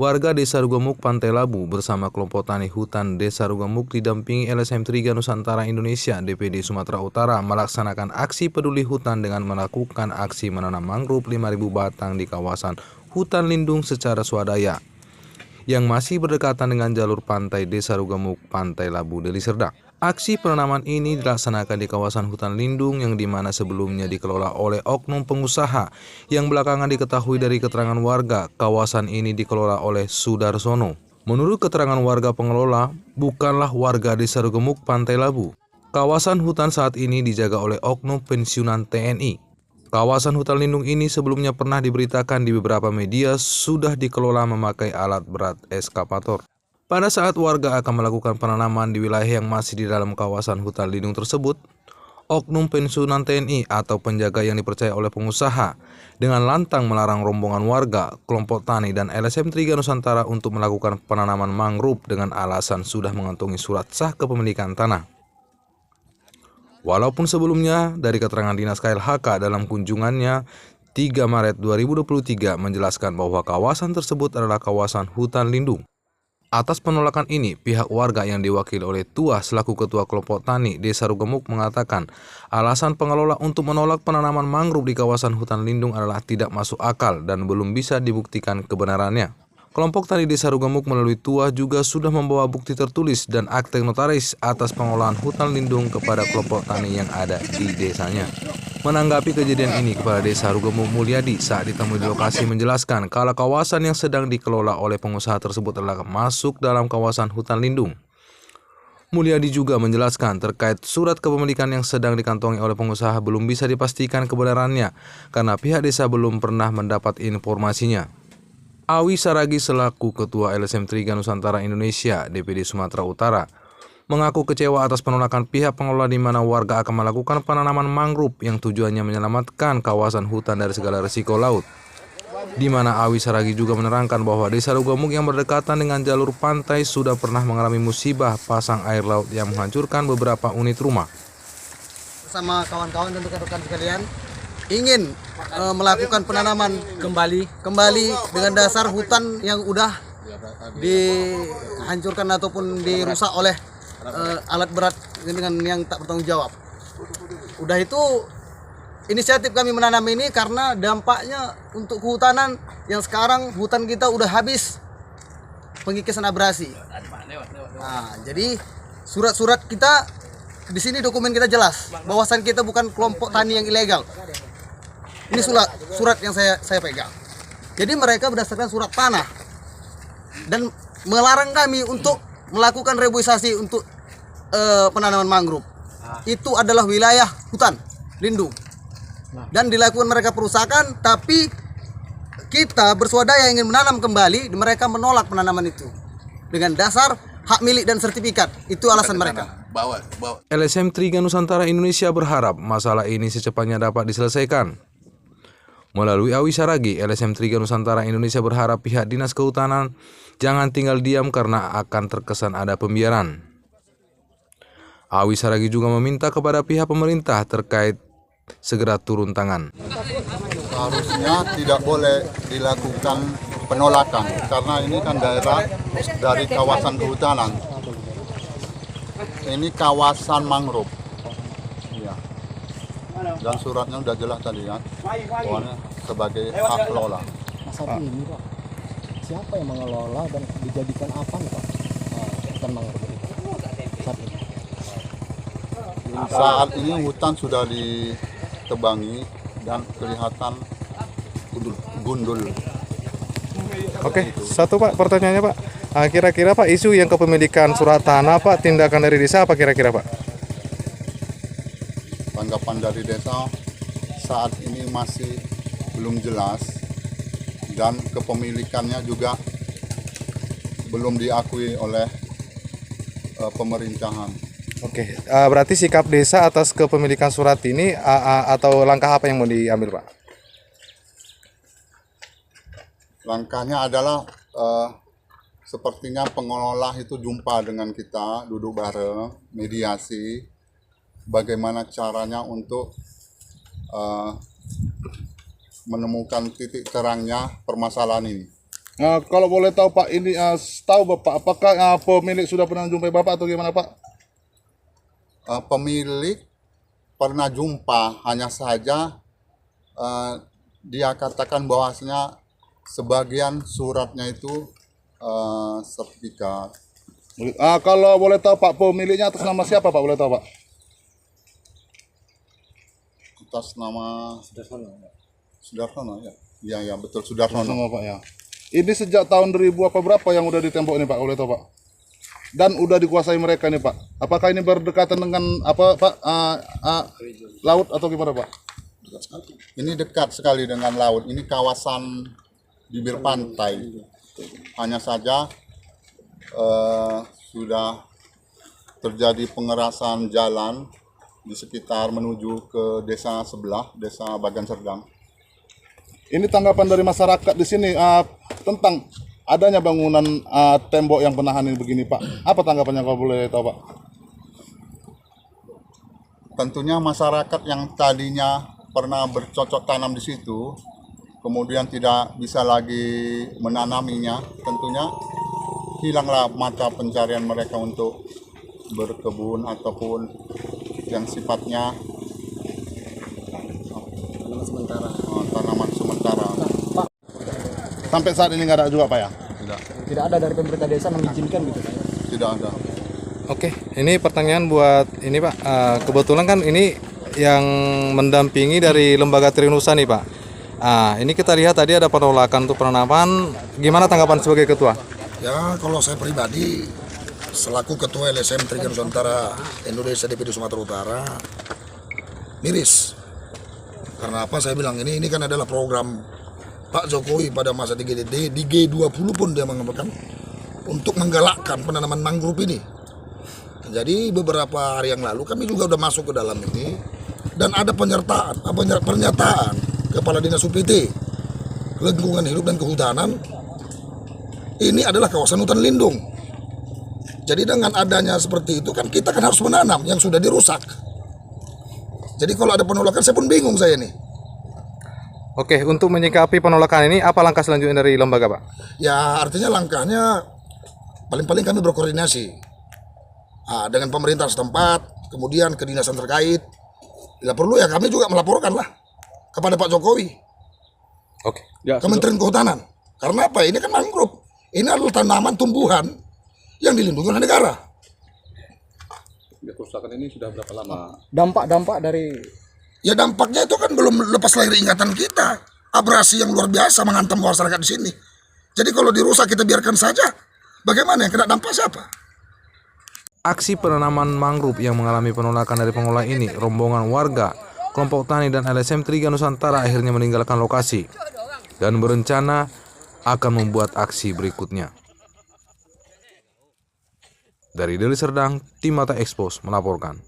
Warga Desa Rugemuk, Pantai Labu bersama kelompok tani hutan Desa Rugemuk didampingi LSM Triga Nusantara Indonesia DPD Sumatera Utara melaksanakan aksi peduli hutan dengan melakukan aksi menanam mangrove 5.000 batang di kawasan hutan lindung secara swadaya yang masih berdekatan dengan jalur pantai Desa Rugemuk, Pantai Labu, Deli Serdang. Aksi penanaman ini dilaksanakan di kawasan hutan lindung yang dimana sebelumnya dikelola oleh oknum pengusaha yang belakangan diketahui dari keterangan warga kawasan ini dikelola oleh Sudarsono. Menurut keterangan warga pengelola, bukanlah warga Desa Rugemuk, Pantai Labu. Kawasan hutan saat ini dijaga oleh oknum pensiunan TNI. Kawasan hutan lindung ini sebelumnya pernah diberitakan di beberapa media sudah dikelola memakai alat berat eskavator. Pada saat warga akan melakukan penanaman di wilayah yang masih di dalam kawasan hutan lindung tersebut, oknum pensiunan TNI atau penjaga yang dipercaya oleh pengusaha dengan lantang melarang rombongan warga, kelompok tani dan LSM Triga Nusantara untuk melakukan penanaman mangrove dengan alasan sudah mengantongi surat sah kepemilikan tanah. Walaupun sebelumnya dari keterangan Dinas KLHK dalam kunjungannya 3 Maret 2023 menjelaskan bahwa kawasan tersebut adalah kawasan hutan lindung. Atas penolakan ini, pihak warga yang diwakili oleh Tuah selaku Ketua Kelompok Tani Desa Rugemuk mengatakan alasan pengelola untuk menolak penanaman mangrove di kawasan hutan lindung adalah tidak masuk akal dan belum bisa dibuktikan kebenarannya. Kelompok Tani Desa Rugemuk melalui Tuah juga sudah membawa bukti tertulis dan akte notaris atas pengelolaan hutan lindung kepada kelompok tani yang ada di desanya. Menanggapi kejadian ini, Kepala Desa Rugemuk Mulyadi saat ditemui di lokasi menjelaskan kalau kawasan yang sedang dikelola oleh pengusaha tersebut adalah masuk dalam kawasan hutan lindung. Mulyadi juga menjelaskan terkait surat kepemilikan yang sedang dikantongi oleh pengusaha belum bisa dipastikan kebenarannya karena pihak desa belum pernah mendapat informasinya. Awi Saragi selaku Ketua LSM Triga Nusantara Indonesia DPD Sumatera Utara mengaku kecewa atas penolakan pihak pengelola di mana warga akan melakukan penanaman mangrove yang tujuannya menyelamatkan kawasan hutan dari segala risiko laut. Di mana Awi Saragi juga menerangkan bahwa Desa Rugemuk yang berdekatan dengan jalur pantai sudah pernah mengalami musibah pasang air laut yang menghancurkan beberapa unit rumah. Bersama kawan-kawan dan rekan-rekan sekalian ingin melakukan penanaman kembali dengan dasar hutan yang udah dihancurkan ataupun dirusak oleh alat berat dengan yang tak bertanggung jawab. Udah itu inisiatif kami menanam ini karena dampaknya untuk kehutanan yang sekarang hutan kita udah habis pengikisan abrasi. Nah, jadi surat-surat kita di sini, dokumen kita jelas bahwasan kita bukan kelompok tani yang ilegal. Ini surat yang saya pegang. Jadi mereka berdasarkan surat tanah dan melarang kami untuk melakukan reboisasi untuk penanaman mangrove. Itu adalah wilayah hutan lindung dan dilakukan mereka perusakan, tapi kita bersuadaya ingin menanam kembali, mereka menolak penanaman itu dengan dasar hak milik dan sertifikat. Itu alasan mereka. LSM Triga Nusantara Indonesia berharap masalah ini secepatnya dapat diselesaikan. Melalui Awi Saragi, LSM Triga Nusantara Indonesia berharap pihak Dinas Kehutanan jangan tinggal diam karena akan terkesan ada pembiaran. Awi Saragi juga meminta kepada pihak pemerintah terkait segera turun tangan. Harusnya tidak boleh dilakukan penolakan karena ini kan daerah dari kawasan kehutanan. Ini kawasan mangrove. Ya. Dan suratnya sudah jelas tadi kan, pokoknya sebagai hak kelola. Saat ini Pak, siapa yang mengelola dan dijadikan apa nih Pak? Hutan mangrove itu saat ini. Saat ini hutan sudah ditebangi dan kelihatan gundul. Oke, satu Pak pertanyaannya Pak. Kira-kira Pak isu yang kepemilikan surat tanah Pak, tindakan dari desa apa kira-kira Pak? Tanggapan dari desa saat ini masih belum jelas dan kepemilikannya juga belum diakui oleh pemerintahan. Oke, berarti sikap desa atas kepemilikan surat ini atau langkah apa yang mau diambil Pak? Langkahnya adalah sepertinya pengelola itu jumpa dengan kita, duduk bareng, mediasi, bagaimana caranya untuk menemukan titik terangnya permasalahan ini. Kalau boleh tahu Pak, ini tahu Bapak, apakah pemilik sudah pernah jumpai Bapak atau gimana Pak? Pemilik pernah jumpa, hanya saja dia katakan bahwasanya sebagian suratnya itu sertifikat. Kalau boleh tahu Pak, pemiliknya atas nama siapa Pak, boleh tahu Pak? Atas nama Sudarsono ya. Iya betul, Sudarsono. Nama Pak ya. Ini sejak tahun 2000 apa berapa yang udah ditembok ini Pak, boleh tahu Pak? Dan udah dikuasai mereka nih Pak. Apakah ini berdekatan dengan apa Pak? Laut atau gimana Pak? Ini dekat sekali dengan laut. Ini kawasan bibir pantai. Hanya saja sudah terjadi pengerasan jalan di sekitar menuju ke desa sebelah, desa Bagan Serdang. Ini tanggapan dari masyarakat di sini tentang adanya bangunan tembok yang penahan ini begini Pak. Apa tanggapannya kalau boleh tahu Pak? Tentunya masyarakat yang tadinya pernah bercocok tanam di situ, kemudian tidak bisa lagi menanaminya, tentunya hilanglah mata pencarian mereka untuk berkebun ataupun yang sifatnya tanaman sementara. Sampai saat ini nggak ada juga Pak ya? Tidak ada dari pemerintah desa mengizinkan gitu Pak? Tidak ada. Oke, ini pertanyaan buat ini Pak. Kebetulan kan ini yang mendampingi dari Lembaga Trinusa nih Pak. Ini kita lihat tadi ada penolakan untuk penanaman. Gimana tanggapan sebagai ketua? Ya, kalau saya pribadi selaku ketua LSM Triga Nusantara Indonesia DPD Sumatera Utara miris. Karena apa saya bilang ini kan adalah program Pak Jokowi pada masa di G20 pun dia mengatakan untuk menggalakkan penanaman mangrove ini. Jadi beberapa hari yang lalu kami juga udah masuk ke dalam ini dan ada pernyataan Kepala Dinas UPT Lingkungan Hidup dan Kehutanan, ini adalah kawasan hutan lindung. Jadi dengan adanya seperti itu kan kita kan harus menanam yang sudah dirusak. Jadi kalau ada penolakan saya pun bingung saya nih. Oke, untuk menyikapi penolakan ini apa langkah selanjutnya dari lembaga Pak? Ya artinya langkahnya paling-paling kami berkoordinasi dengan pemerintah setempat, kemudian kedinasan terkait. Bila perlu ya kami juga melaporkanlah kepada Pak Jokowi. Oke. Kementerian Kehutanan. Karena apa? Ini kan mangrove. Ini adalah tanaman tumbuhan yang dilindungi oleh negara. Kerusakan ini sudah berapa lama? Dampak dari Ya dampaknya itu kan belum lepas dari ingatan kita. Abrasi yang luar biasa menghantam masyarakat di sini. Jadi kalau dirusak kita biarkan saja. Bagaimana yang kena dampak siapa? Aksi penanaman mangrove yang mengalami penolakan dari pengelola ini, rombongan warga, kelompok tani dan LSM Triga Nusantara akhirnya meninggalkan lokasi dan berencana akan membuat aksi berikutnya. Dari Deli Serdang, Tim Mata Expos melaporkan.